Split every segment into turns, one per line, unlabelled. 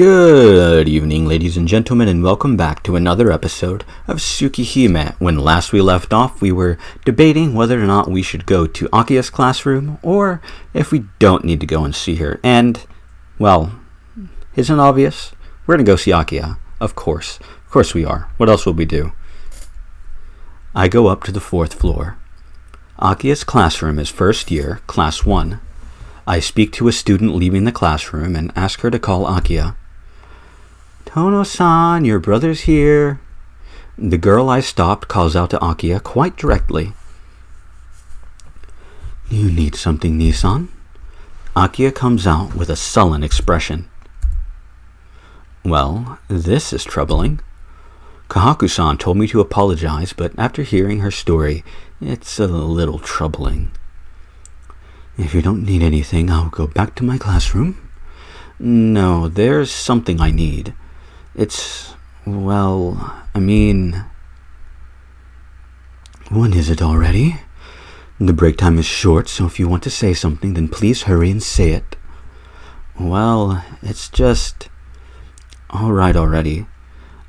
Good evening, ladies and gentlemen, and welcome back to another episode of Tsukihime. When last we left off, we were debating whether or not we should go to Akiha's classroom, or if we don't need to go and see her. And, well, isn't it obvious? We're going to go see Akiha. Of course. Of course we are. What else will we do? I go up to the 4th floor. Akiha's classroom is first year, class 1. I speak to a student leaving the classroom and ask her to call Akiha. Tono-san, your brother's here. The girl I stopped calls out to Akiha quite directly. You need something, Nisan? Akiha comes out with a sullen expression. Well, this is troubling. Kahaku-san told me to apologize, but after hearing her story, it's a little troubling. If you don't need anything, I'll go back to my classroom. No, there's something I need. When is it already? The break time is short, so if you want to say something, then please hurry and say it. Well, it's just... All right already.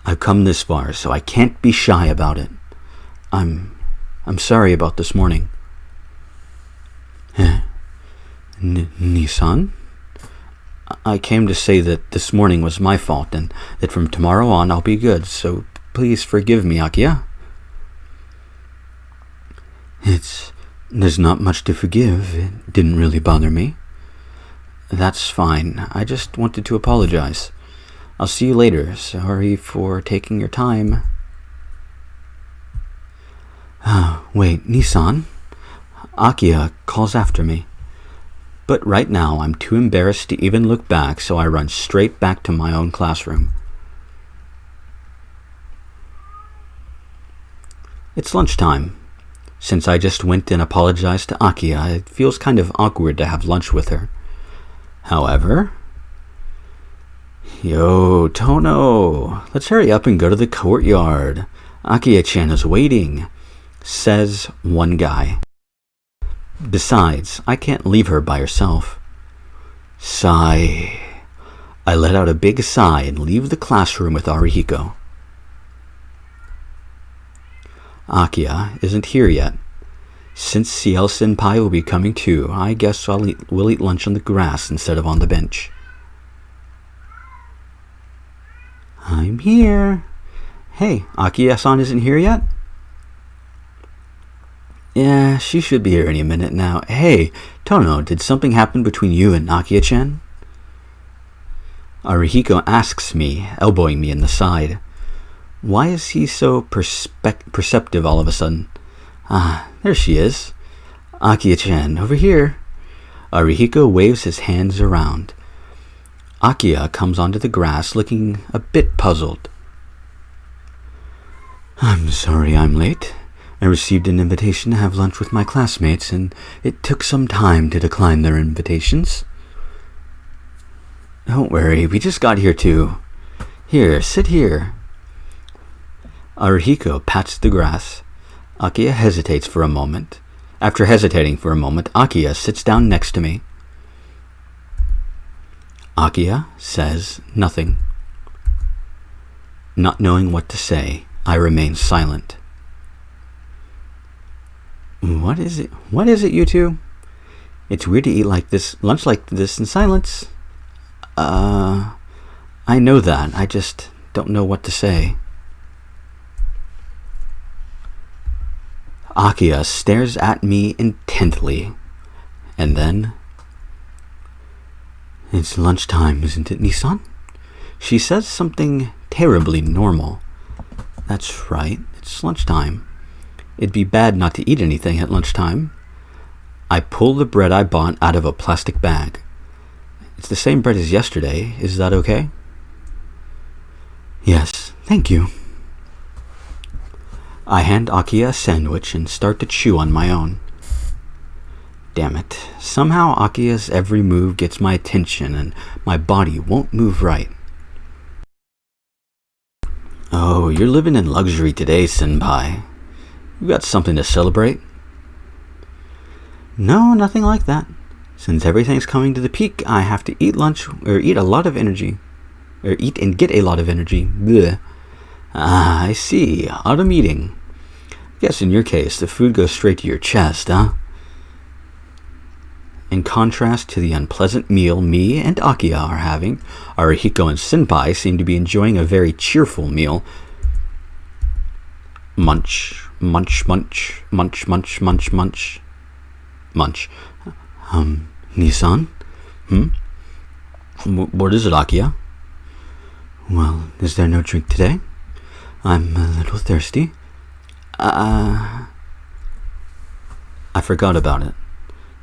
I've come this far, so I can't be shy about it. I'm sorry about this morning. Nisan? I came to say that this morning was my fault and that from tomorrow on I'll be good, so please forgive me, Akiha. There's not much to forgive. It didn't really bother me. That's fine. I just wanted to apologize. I'll see you later. Sorry for taking your time. Wait, Nisan? Akiha calls after me. But right now I'm too embarrassed to even look back, so I run straight back to my own classroom. It's lunchtime. Since I just went and apologized to Akiha, it feels kind of awkward to have lunch with her. However... Yo, Tono, let's hurry up and go to the courtyard. Akiha-chan is waiting, says one guy. Besides, I can't leave her by herself. Sigh. I let out a big sigh and leave the classroom with Arihiko. Akiha isn't here yet. Since Ciel-Senpai will be coming too, I guess we'll eat lunch on the grass instead of on the bench. I'm here. Hey, Akiha-san isn't here yet? Yeah, she should be here any minute now. Hey, Tono, did something happen between you and Akiha-chan? Arihiko asks me, elbowing me in the side. Why is he so perceptive all of a sudden? There she is. Akiha-chan, over here. Arihiko waves his hands around. Akiha comes onto the grass looking a bit puzzled. I'm sorry I'm late. I received an invitation to have lunch with my classmates, and it took some time to decline their invitations. Don't worry, we just got here too. Here, sit here. Arihiko pats the grass. Akiha hesitates for a moment. After hesitating for a moment, Akiha sits down next to me. Akiha says nothing. Not knowing what to say, I remain silent. What is it? What is it, you two? It's weird to eat lunch like this in silence. I know that. I just don't know what to say. Akiha stares at me intently, and then... It's lunchtime, isn't it, Nisan? She says something terribly normal. That's right, it's lunchtime. It'd be bad not to eat anything at lunchtime. I pull the bread I bought out of a plastic bag. It's the same bread as yesterday. Is that okay? Yes, thank you. I hand Akiha a sandwich and start to chew on my own. Damn it. Somehow Akiha's every move gets my attention and my body won't move right. Oh, you're living in luxury today, Senpai. You got something to celebrate? No, nothing like that. Since everything's coming to the peak, I have to eat lunch or eat a lot of energy. or eat and get a lot of energy. Blech. Ah, I see. Autumn eating. Guess in your case, the food goes straight to your chest, huh? In contrast to the unpleasant meal me and Akiha are having, Arihiko and Senpai seem to be enjoying a very cheerful meal. Munch, munch, munch, munch, munch, munch, munch, munch. Nissan? What is it, Akiha? Well, is there no drink today? I'm a little thirsty. I forgot about it.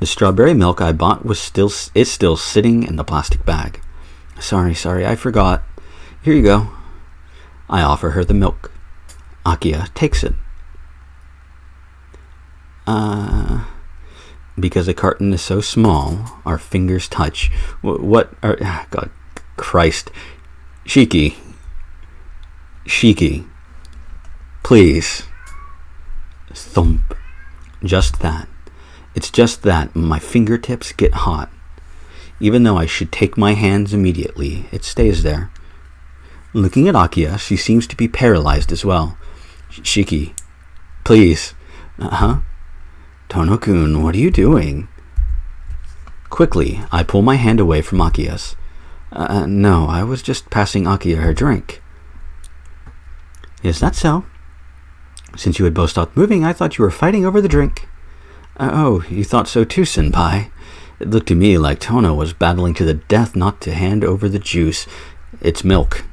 The strawberry milk I bought is still sitting in the plastic bag. Sorry, I forgot. Here you go. I offer her the milk. Akiha takes it. Because the carton is so small, our fingers touch. God Christ. Shiki, please. Thump. Just that. It's just that my fingertips get hot. Even though I should take my hands immediately, it stays there. Looking at Akiha, she seems to be paralyzed as well. Shiki, please. Tono-kun, what are you doing? Quickly, I pull my hand away from Akiha's. No, I was just passing Akiha her drink. Is that so? Since you had both stopped moving, I thought you were fighting over the drink. Oh, you thought so too, Senpai. It looked to me like Tono was battling to the death not to hand over the juice. It's milk.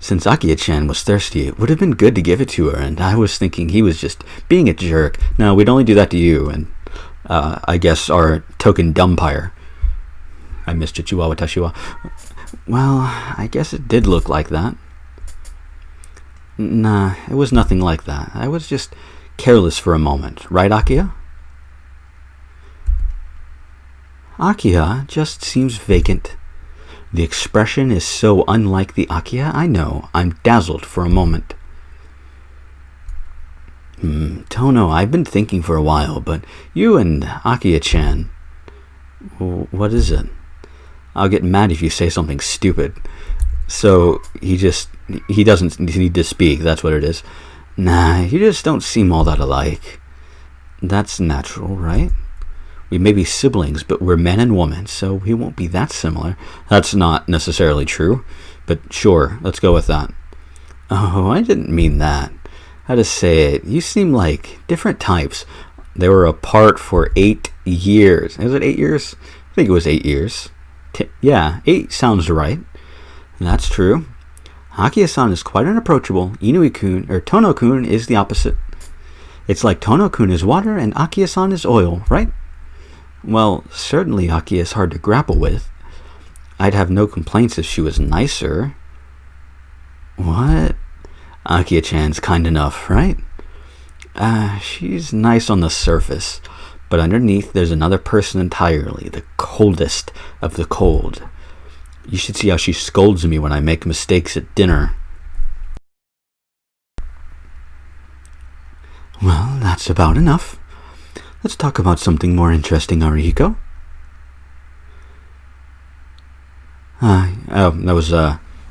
Since Akiha-chan was thirsty, it would have been good to give it to her, and I was thinking he was just being a jerk. No, we'd only do that to you, and I guess our token dumpire. I missed Chihuahua Tashiwa. Well, I guess it did look like that. Nah, it was nothing like that. I was just careless for a moment. Right, Akiha? Akiha just seems vacant. The expression is so unlike the Akiha I know. I'm dazzled for a moment. Tono, I've been thinking for a while, but you and Akiha-chan... What is it? I'll get mad if you say something stupid. So, he doesn't need to speak, that's what it is. Nah, you just don't seem all that alike. That's natural, right? We may be siblings, but we're man and woman, so we won't be that similar. That's not necessarily true, but sure, let's go with that. Oh, I didn't mean that. How to say it? You seem like different types. They were apart for 8 years. Is it 8 years? I think it was 8 years. Yeah, 8 sounds right. That's true. Akiha-san is quite unapproachable. Inui-kun, or Tono-kun, is the opposite. It's like Tono-kun is water and Akiha-san is oil, right? Well, certainly Akiha is hard to grapple with. I'd have no complaints if she was nicer. What? Akiha-chan's kind enough, right? She's nice on the surface, but underneath there's another person entirely, the coldest of the cold. You should see how she scolds me when I make mistakes at dinner. Well, that's about enough. Let's talk about something more interesting, Arihiko. I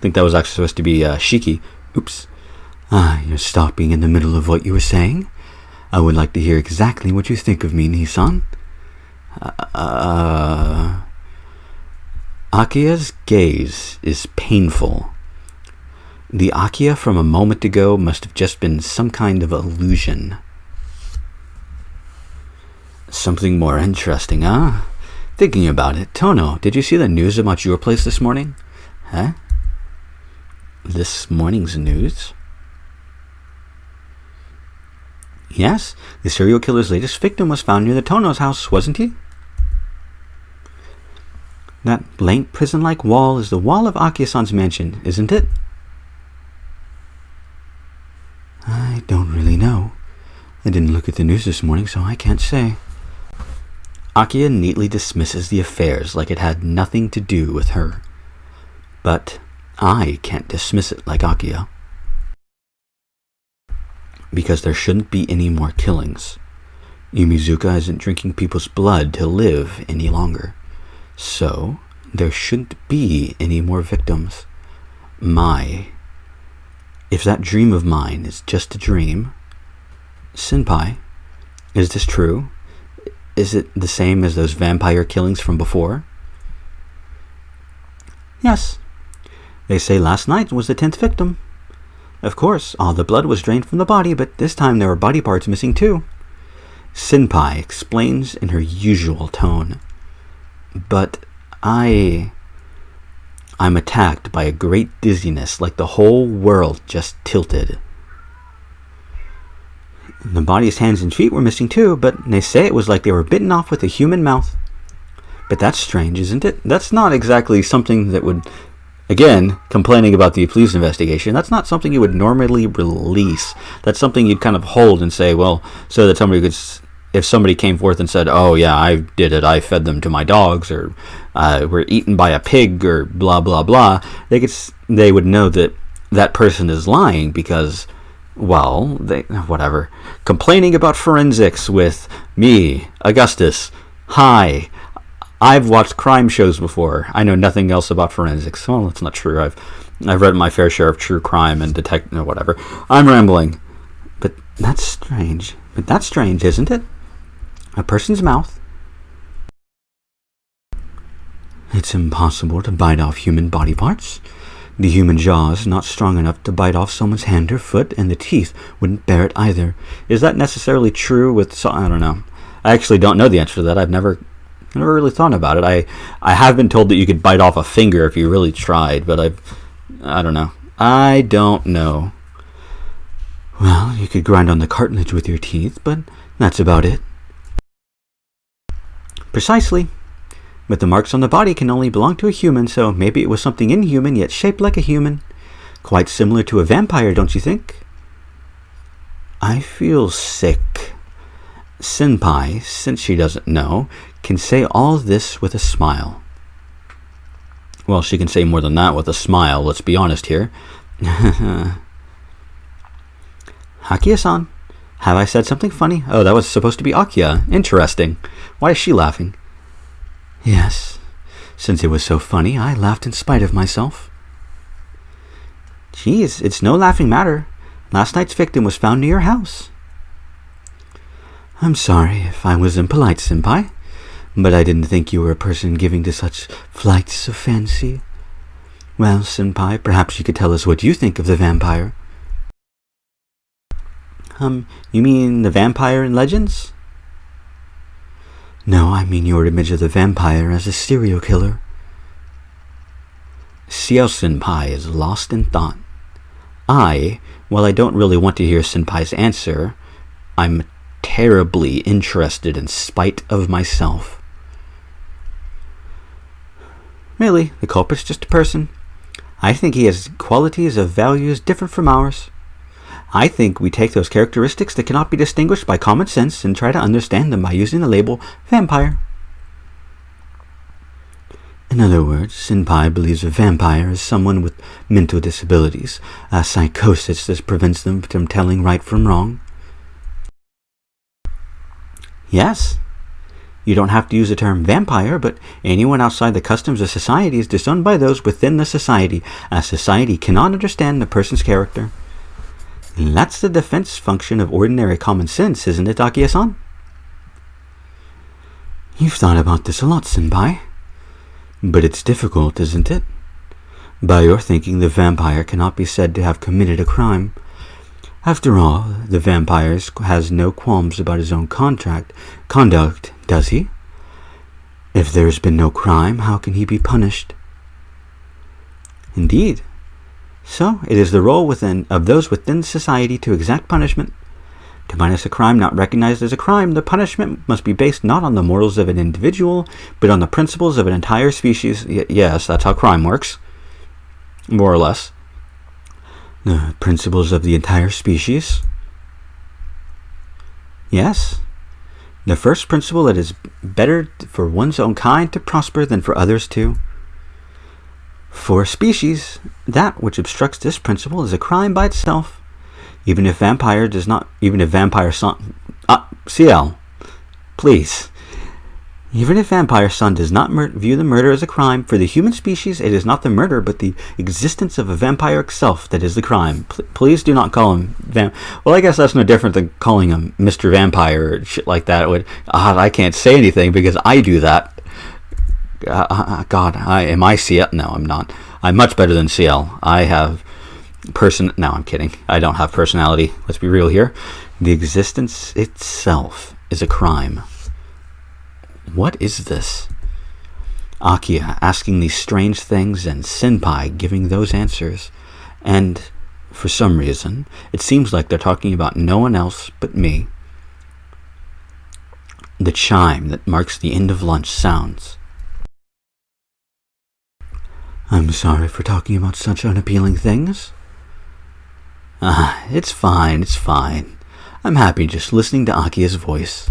think that was actually supposed to be Shiki. Oops. You're stopping in the middle of what you were saying? I would like to hear exactly what you think of me, Nissan. Akiha's gaze is painful. The Akiha from a moment ago must have just been some kind of illusion. Something more interesting, huh? Thinking about it, Tono, did you see the news about your place this morning? Huh? This morning's news? Yes, the serial killer's latest victim was found near the Tono's house, wasn't he? That blank prison-like wall is the wall of Akiha-san's mansion, isn't it? I don't really know. I didn't look at the news this morning, so I can't say. Akiha neatly dismisses the affairs like it had nothing to do with her. But I can't dismiss it like Akiha. Because there shouldn't be any more killings. Yumizuka isn't drinking people's blood to live any longer. So, there shouldn't be any more victims. If that dream of mine is just a dream, Senpai, is this true? Is it the same as those vampire killings from before? Yes. They say last night was the 10th victim. Of course, all the blood was drained from the body, but this time there were body parts missing too. Senpai explains in her usual tone. But I'm attacked by a great dizziness, like the whole world just tilted. The body's hands and feet were missing too, but they say it was like they were bitten off with a human mouth. But that's strange, isn't it? That's not exactly something that would, again, complaining about the police investigation, that's not something you would normally release. That's something you'd kind of hold and say, well, so that somebody could, if somebody came forth and said, oh yeah, I did it, I fed them to my dogs, or were eaten by a pig, or blah blah blah, they would know that that person is lying because, well, whatever. Complaining about forensics with me, Augustus. Hi, I've watched crime shows before. I know nothing else about forensics. Well, that's not true. I've read my fair share of true crime and whatever. I'm rambling. But that's strange. But that's strange, isn't it? A person's mouth. It's impossible to bite off human body parts. The human jaw is not strong enough to bite off someone's hand or foot, and the teeth wouldn't bear it either. Is that necessarily true with... I don't know. I actually don't know the answer to that. I've never really thought about it. I have been told that you could bite off a finger if you really tried, but I don't know. I don't know. Well, you could grind on the cartilage with your teeth, but that's about it. Precisely. But the marks on the body can only belong to a human, so maybe it was something inhuman yet shaped like a human. Quite similar to a vampire, don't you think? I feel sick. Senpai, since she doesn't know, can say all this with a smile. Well, she can say more than that with a smile, let's be honest here. Akiha-san, have I said something funny? Oh, that was supposed to be Akiha. Interesting. Why is she laughing? Yes. Since it was so funny, I laughed in spite of myself. Geez, it's no laughing matter. Last night's victim was found near your house. I'm sorry if I was impolite, Senpai, but I didn't think you were a person given to such flights of fancy. Well, Senpai, perhaps you could tell us what you think of the vampire. You mean the vampire in Legends? No, I mean your image of the vampire as a serial killer. Ciel-Senpai is lost in thought. While I don't really want to hear Senpai's answer, I'm terribly interested in spite of myself. Really, the culprit's just a person. I think he has qualities of values different from ours. I think we take those characteristics that cannot be distinguished by common sense and try to understand them by using the label vampire. In other words, Senpai believes a vampire is someone with mental disabilities, a psychosis that prevents them from telling right from wrong. Yes. You don't have to use the term vampire, but anyone outside the customs of society is disowned by those within the society, as society cannot understand the person's character. That's the defense function of ordinary common sense, isn't it, Akiha-san? You've thought about this a lot, Senpai. But it's difficult, isn't it? By your thinking, the vampire cannot be said to have committed a crime. After all, the vampire has no qualms about his own conduct, does he? If there has been no crime, how can he be punished? Indeed. So, it is the role of those within society to exact punishment. To punish a crime not recognized as a crime, the punishment must be based not on the morals of an individual, but on the principles of an entire species. Yes, that's how crime works. More or less. The principles of the entire species? Yes. The first principle, that it is better for one's own kind to prosper than for others to. For a species, that which obstructs this principle is a crime by itself. Even if Ciel, please. Even if Vampire Son does not view the murder as a crime, for the human species it is not the murder but the existence of a vampire itself that is the crime. Please do not call him Well, I guess that's no different than calling him Mr. Vampire or shit like that. I can't say anything because I do that. God, am I Ciel? No, I'm not. I'm much better than Ciel. I have No, I'm kidding. I don't have personality. Let's be real here. The existence itself is a crime. What is this? Akiha asking these strange things and Senpai giving those answers. And for some reason, it seems like they're talking about no one else but me. The chime that marks the end of lunch sounds. I'm sorry for talking about such unappealing things. It's fine. I'm happy just listening to Akiha's voice.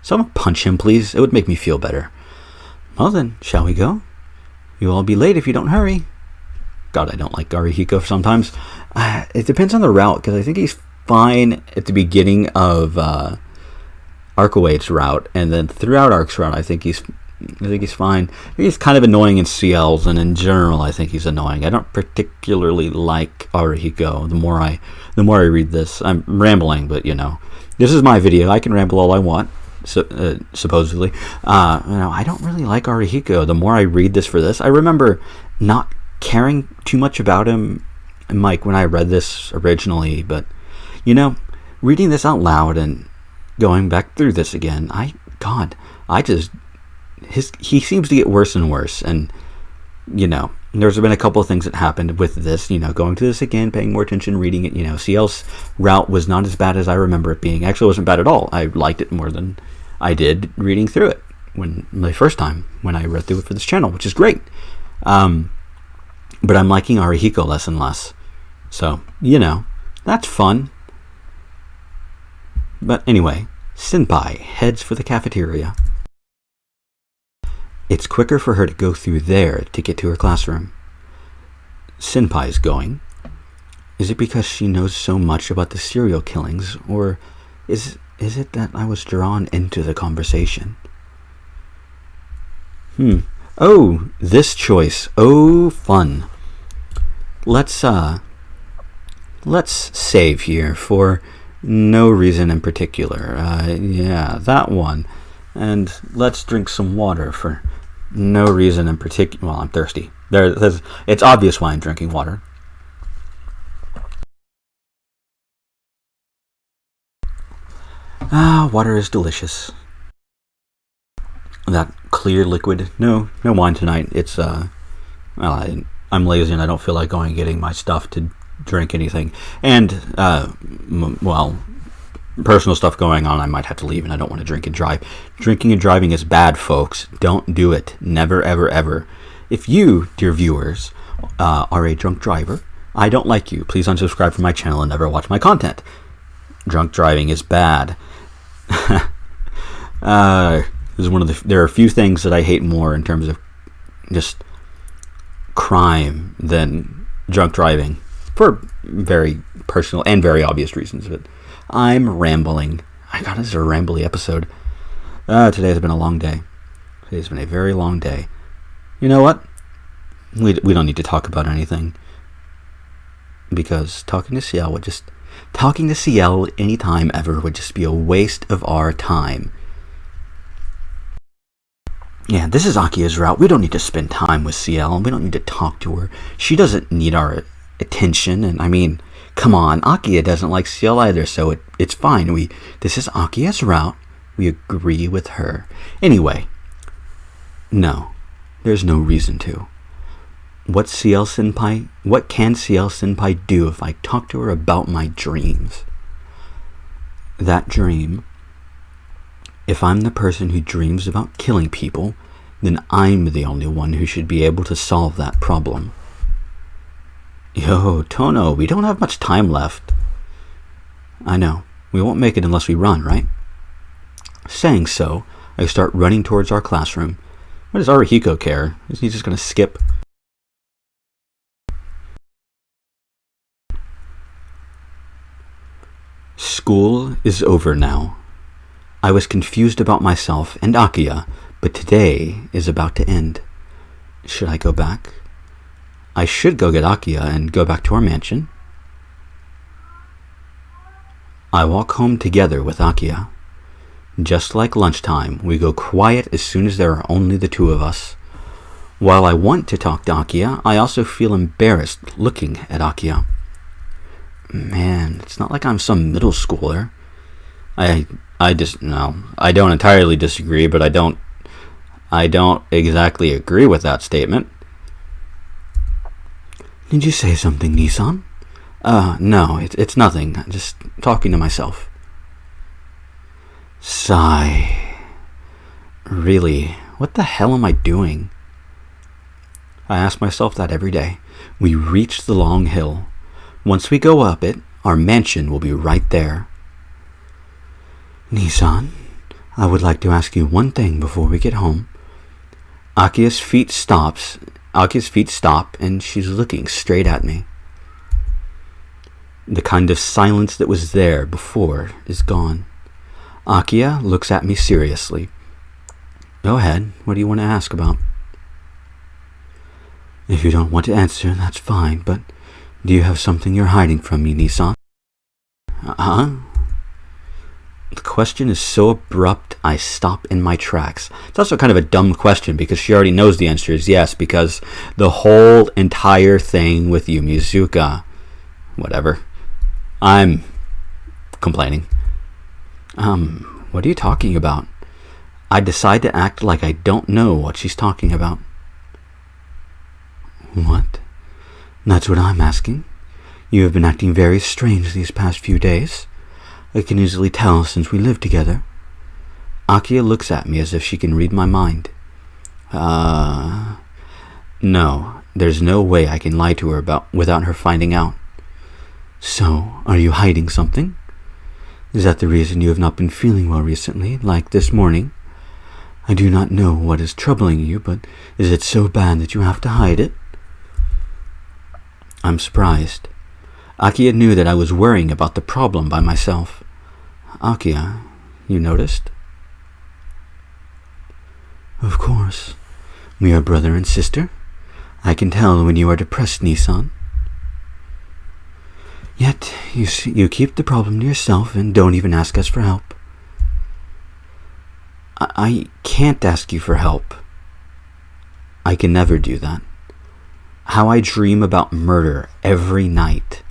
Someone punch him, please. It would make me feel better. Well then, shall we go? You'll all be late if you don't hurry. God, I don't like Arihiko sometimes. It depends on the route, because I think he's fine at the beginning of Arcawade's route, and then throughout Ark's route, I think he's fine. He's kind of annoying in Ciel's, and in general, I think he's annoying. I don't particularly like Arihiko. The more I read this, I'm rambling, but this is my video. I can ramble all I want. Supposedly, I don't really like Arihiko. The more I read this for this, I remember not caring too much about him, Mike, when I read this originally. But reading this out loud and going back through this again, he seems to get worse and worse. And there's been a couple of things that happened with this. Going through this again, paying more attention, reading it. Ciel's route was not as bad as I remember it being. Actually, it wasn't bad at all. I liked it more than I did reading through it the first time when I read through it for this channel, which is great. But I'm liking Arihiko less and less. So, that's fun. But anyway, Senpai heads for the cafeteria. It's quicker for her to go through there to get to her classroom. Senpai is going. Is it because she knows so much about the serial killings, or is it that I was drawn into the conversation? Oh, this choice. Oh, fun. Let's save here for no reason in particular. Yeah, that one. And let's drink some water for no reason in particular. Well, I'm thirsty. It's obvious why I'm drinking water. Water is delicious. That clear liquid. No wine tonight. It's I'm lazy and I don't feel like going and getting my stuff to drink anything. And personal stuff going on. I might have to leave, and I don't want to drink and drive. Drinking and driving is bad, folks. Don't do it. Never, ever, ever. If you, dear viewers, are a drunk driver, I don't like you. Please unsubscribe from my channel and never watch my content. Drunk driving is bad. This is there are a few things that I hate more in terms of just crime than drunk driving, for very personal and very obvious reasons. But I'm rambling. This is a rambly episode. Today has been a long day. Today's been a very long day. You know what? We don't need to talk about anything, because talking to Ciel anytime ever would just be a waste of our time. Yeah, this is Akiha's route. We don't need to spend time with Ciel. We don't need to talk to her. She doesn't need our attention. And I mean, come on, Akiha doesn't like Ciel either, so it's fine. This is Akiha's route. We agree with her. Anyway, no, there's no reason to. What can Ciel-Senpai do if I talk to her about my dreams? That dream, if I'm the person who dreams about killing people, then I'm the only one who should be able to solve that problem. Yo, Tono, we don't have much time left. I know. We won't make it unless we run, right? Saying so, I start running towards our classroom. What does Arihiko care? Is he just going to skip? School is over now. I was confused about myself and Akiha, but today is about to end. Should I go back? I should go get Akiha and go back to our mansion. I walk home together with Akiha. Just like lunchtime, we go quiet as soon as there are only the two of us. While I want to talk to Akiha, I also feel embarrassed looking at Akiha. Man, it's not like I'm some middle schooler. I don't entirely disagree, but I don't exactly agree with that statement. Did you say something, Nissan? No, it's nothing. I'm just talking to myself. Sigh. Really, what the hell am I doing? I ask myself that every day. We reach the long hill. Once we go up it, our mansion will be right there. Nissan, I would like to ask you one thing before we get home. Akiha's feet stop, and she's looking straight at me. The kind of silence that was there before is gone. Akiha looks at me seriously. Go ahead, what do you want to ask about? If you don't want to answer, that's fine, but do you have something you're hiding from me, Nissan? Huh? The question is so abrupt, I stop in my tracks. It's also kind of a dumb question because she already knows the answer is yes, because the whole entire thing with Yumizuka. Whatever. I'm complaining. What are you talking about? I decide to act like I don't know what she's talking about. What? That's what I'm asking. You have been acting very strange these past few days. I can easily tell since we live together. Akiha looks at me as if she can read my mind. No, there's no way I can lie to her without her finding out. So, are you hiding something? Is that the reason you have not been feeling well recently, like this morning? I do not know what is troubling you, but is it so bad that you have to hide it? I'm surprised. Akiha knew that I was worrying about the problem by myself. Akiha, you noticed? Of course. We are brother and sister. I can tell when you are depressed, Nissan. Yet, you keep the problem to yourself and don't even ask us for help. I can't ask you for help. I can never do that. How I dream about murder every night,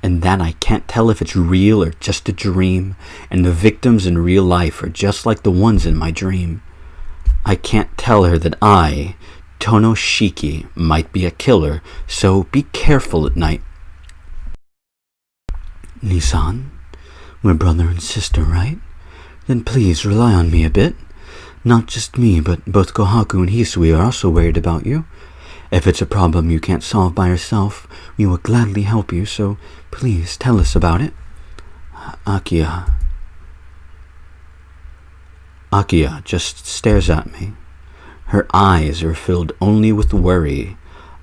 and that I can't tell if it's real or just a dream, and the victims in real life are just like the ones in my dream. I can't tell her that I, Tonoshiki, might be a killer, so be careful at night. Nissan, we're brother and sister, right? Then please rely on me a bit. Not just me, but both Kohaku and Hisui are also worried about you. If it's a problem you can't solve by yourself, we will gladly help you, so please tell us about it. Akiha. Akiha just stares at me. Her eyes are filled only with worry.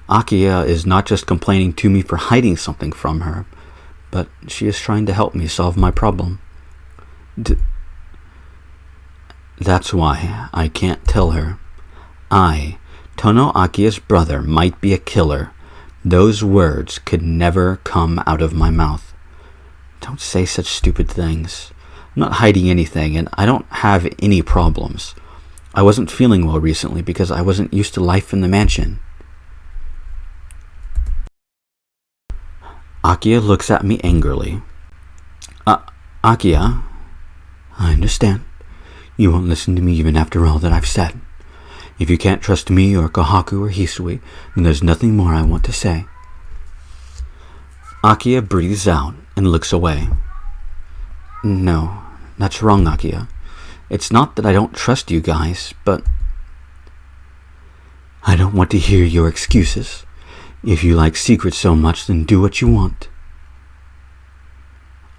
Akiha is not just complaining to me for hiding something from her, but she is trying to help me solve my problem. That's why I can't tell her. I, Tono Akiha's brother, might be a killer. Those words could never come out of my mouth. Don't say such stupid things. I'm not hiding anything, and I don't have any problems. I wasn't feeling well recently because I wasn't used to life in the mansion. Akiha looks at me angrily. Akiha, I understand. You won't listen to me even after all that I've said. If you can't trust me or Kohaku or Hisui, then there's nothing more I want to say. Akiha breathes out and looks away. No, that's wrong, Akiha. It's not that I don't trust you guys, but I don't want to hear your excuses. If you like secrets so much, then do what you want.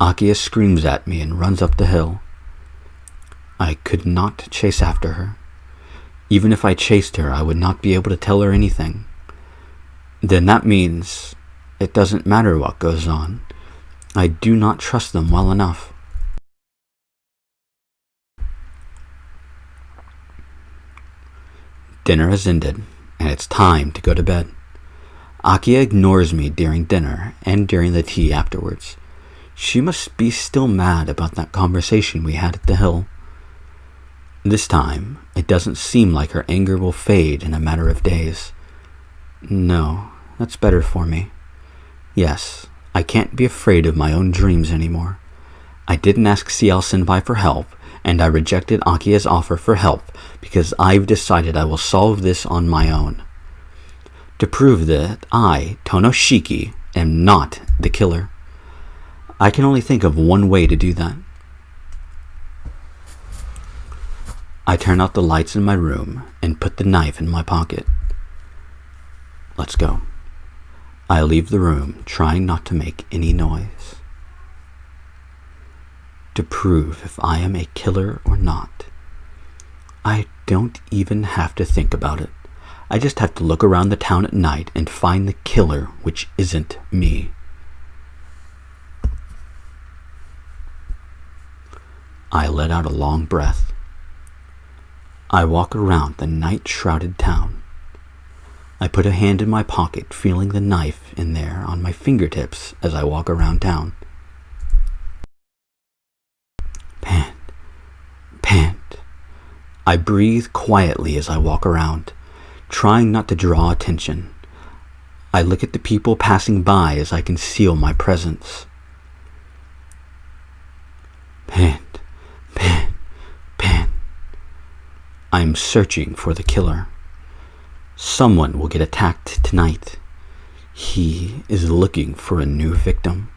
Akiha screams at me and runs up the hill. I could not chase after her. Even if I chased her, I would not be able to tell her anything. Then that means it doesn't matter what goes on. I do not trust them well enough. Dinner has ended, and it's time to go to bed. Akiha ignores me during dinner and during the tea afterwards. She must be still mad about that conversation we had at the hill. This time, it doesn't seem like her anger will fade in a matter of days. No, that's better for me. Yes, I can't be afraid of my own dreams anymore. I didn't ask Ciel-Sensei for help, and I rejected Akiha's offer for help because I've decided I will solve this on my own. To prove that I, Tonoshiki, am not the killer. I can only think of one way to do that. I turn out the lights in my room and put the knife in my pocket. Let's go. I leave the room, trying not to make any noise. To prove if I am a killer or not. I don't even have to think about it. I just have to look around the town at night and find the killer, which isn't me. I let out a long breath. I walk around the night-shrouded town. I put a hand in my pocket, feeling the knife in there on my fingertips as I walk around town. Pant, pant. I breathe quietly as I walk around, trying not to draw attention. I look at the people passing by as I conceal my presence. Pant, pant, pant. I am searching for the killer. Someone will get attacked tonight. He is looking for a new victim.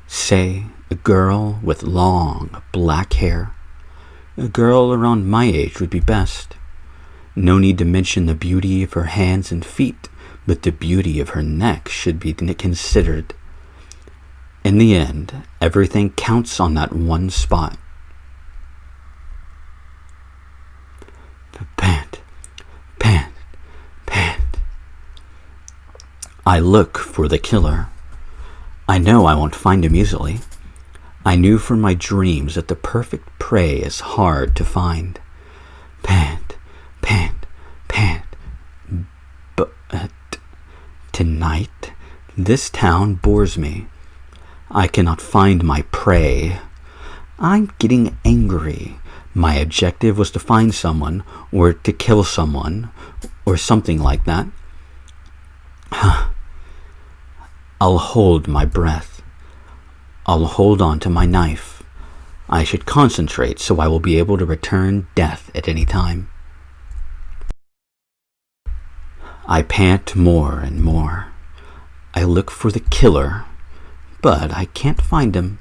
Say, a girl with long black hair. A girl around my age would be best. No need to mention the beauty of her hands and feet, but the beauty of her neck should be considered. In the end, everything counts on that one spot. Pant, pant, pant. I look for the killer. I know I won't find him easily. I knew from my dreams that the perfect prey is hard to find. Pant, pant, pant. But tonight, this town bores me. I cannot find my prey. I'm getting angry. My objective was to find someone, or to kill someone, or something like that. I'll hold my breath. I'll hold on to my knife. I should concentrate so I will be able to return death at any time. I pant more and more. I look for the killer, but I can't find him.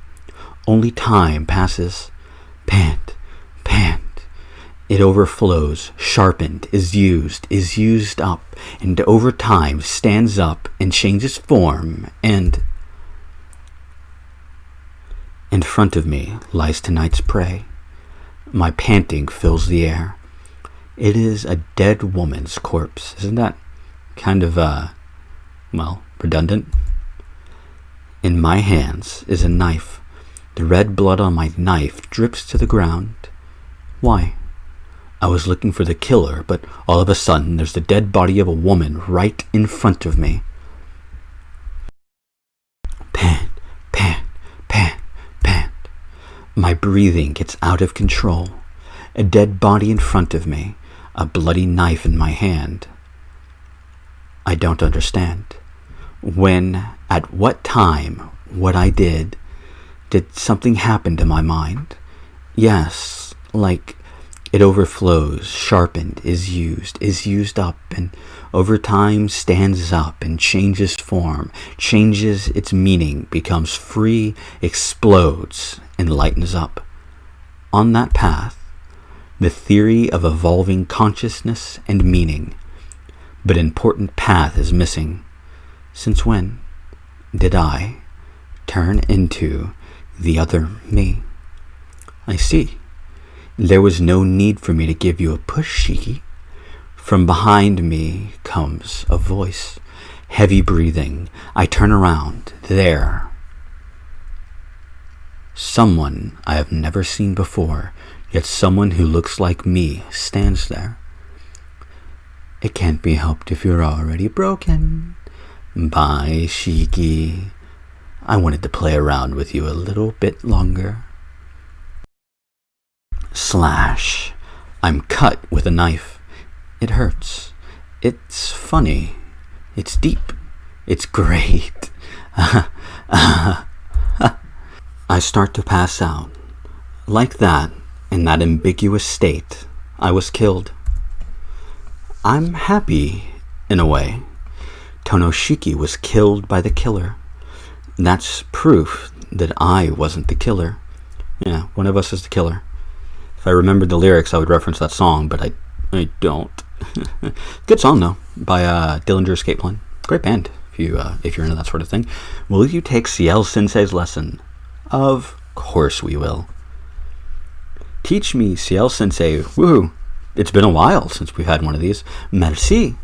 Only time passes. Pant, pant. It overflows, sharpened, is used up, and over time stands up and changes form, and in front of me lies tonight's prey. My panting fills the air. It is a dead woman's corpse. Isn't that kind of, redundant? In my hands is a knife. The red blood on my knife drips to the ground. Why? I was looking for the killer, but all of a sudden there's the dead body of a woman right in front of me. Pant, pant, pant, pant. My breathing gets out of control. A dead body in front of me, a bloody knife in my hand. I don't understand. When, at what time, what I did something happen to my mind? Yes, like it overflows, sharpened, is used up, and over time stands up and changes form, changes its meaning, becomes free, explodes, and lightens up. On that path, the theory of evolving consciousness and meaning, but important path is missing. Since when did I turn into the other me? I see. There was no need for me to give you a push, Shiki. From behind me comes a voice, heavy breathing. I turn around. There. Someone I have never seen before, yet someone who looks like me stands there. It can't be helped if you're already broken. Bye, Shiki. I wanted to play around with you a little bit longer. Slash. I'm cut with a knife. It hurts. It's funny. It's deep. It's great. I start to pass out. Like that, in that ambiguous state, I was killed. I'm happy, in a way. Tonoshiki was killed by the killer. That's proof that I wasn't the killer. Yeah, one of us is the killer. If I remembered the lyrics, I would reference that song, but I don't. Good song, though, by Dillinger Escape Plan. Great band, if you're into that sort of thing. Will you take Ciel-Sensei's lesson? Of course we will. Teach me, Ciel-Sensei. Woohoo! It's been a while since we've had one of these. Merci.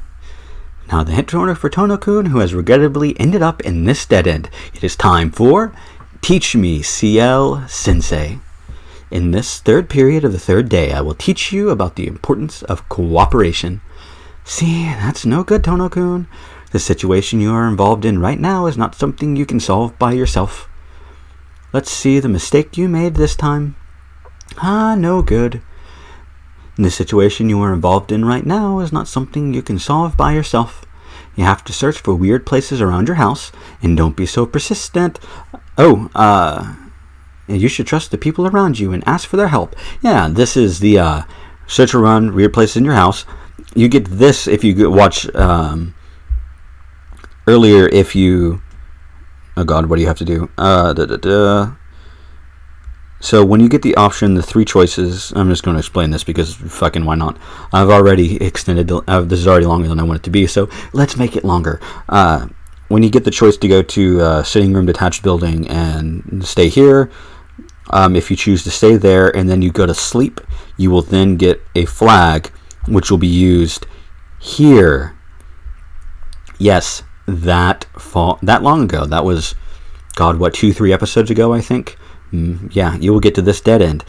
Now the hint owner for Tono-kun, who has regrettably ended up in this dead end. It is time for Teach Me, Ciel-Sensei. In this third period of the third day, I will teach you about the importance of cooperation. See, that's no good, Tono-kun. The situation you are involved in right now is not something you can solve by yourself. Let's see the mistake you made this time. No good. The situation you are involved in right now is not something you can solve by yourself. You have to search for weird places around your house, and don't be so persistent. You should trust the people around you and ask for their help. Yeah, this is the search around weird places in your house. You get this if you watch earlier. If you, oh God, what do you have to do? So when you get the option, the three choices, I'm just going to explain this because fucking why not? I've already extended, this is already longer than I want it to be, so let's make it longer. When you get the choice to go to sitting room detached building and stay here, if you choose to stay there and then you go to sleep, you will then get a flag which will be used here. Yes, that long ago. That was, God, what, 2-3 episodes ago, I think? Yeah, you will get to this dead end.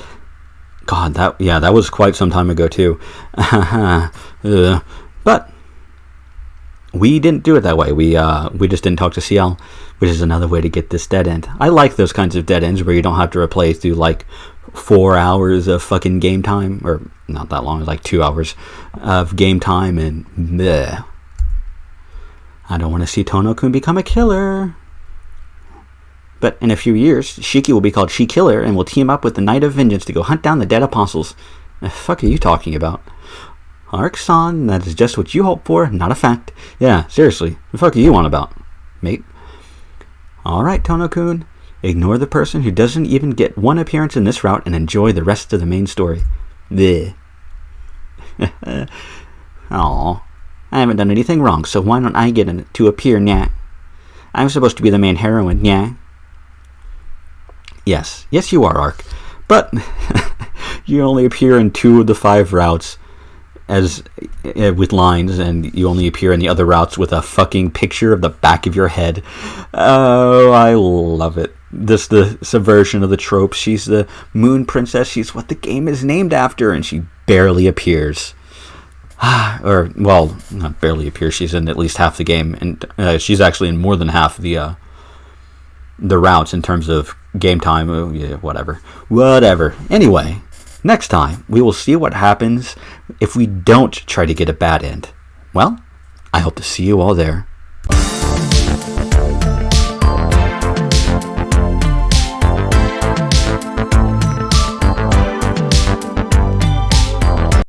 God, that was quite some time ago too. But we didn't do it that way. We just didn't talk to Ciel, which is another way to get this dead end. I like those kinds of dead ends where you don't have to replay through like 4 hours of fucking game time, or not that long, like 2 hours of game time, and bleh. I don't want to see Tono-kun become a killer. But in a few years, Shiki will be called She-Killer and will team up with the Knight of Vengeance to go hunt down the dead apostles. The fuck are you talking about? Arc-san, that is just what you hope for, not a fact. Yeah, seriously, the fuck are you on about, mate? Alright, Tono-kun, ignore the person who doesn't even get one appearance in this route and enjoy the rest of the main story. Bleh. Aw, I haven't done anything wrong, so why don't I get to appear, nyah? I'm supposed to be the main heroine, nyah? Yes, you are, Arc, but you only appear in 2 of the 5 routes as with lines, and you only appear in the other routes with a fucking picture of the back of your head. Oh, I love it. This the subversion of the trope. She's the moon princess. She's what the game is named after, and she barely appears. Or, well, not barely appears. She's in at least half the game, and she's actually in more than half the routes in terms of game time. Yeah, whatever. Anyway, next time we will see what happens if we don't try to get a bad end. Well, I hope to see you all there.